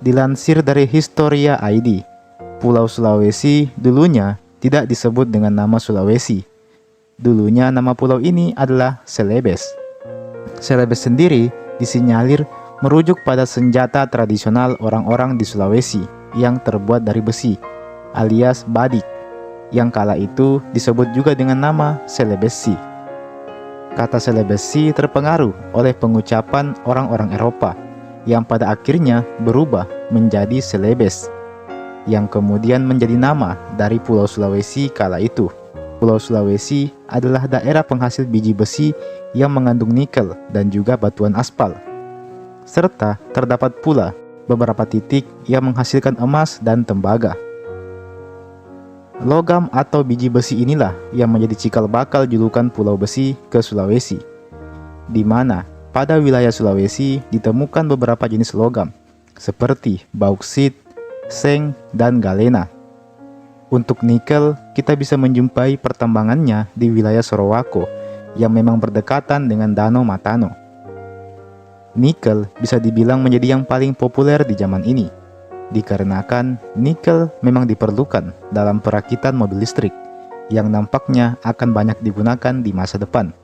Dilansir dari Historia ID, Pulau Sulawesi dulunya tidak disebut dengan nama Sulawesi. Dulunya nama pulau ini adalah Celebes. Celebes sendiri disinyalir merujuk pada senjata tradisional orang-orang di Sulawesi yang terbuat dari besi, alias badik, yang kala itu disebut juga dengan nama Celebesi. Kata Celebesi terpengaruh oleh pengucapan orang-orang Eropa yang pada akhirnya berubah menjadi Celebes, yang kemudian menjadi nama dari Pulau Sulawesi kala itu. Pulau Sulawesi adalah daerah penghasil biji besi yang mengandung nikel dan juga batuan aspal. Serta terdapat pula beberapa titik yang menghasilkan emas dan tembaga. Logam atau biji besi inilah yang menjadi cikal bakal julukan Pulau Besi ke Sulawesi, di mana pada wilayah Sulawesi ditemukan beberapa jenis logam, seperti bauksit, seng, dan galena. Untuk nikel, kita bisa menjumpai pertambangannya di wilayah Sorowako, yang memang berdekatan dengan Danau Matano. Nikel bisa dibilang menjadi yang paling populer di zaman ini, dikarenakan nikel memang diperlukan dalam perakitan mobil listrik, yang nampaknya akan banyak digunakan di masa depan.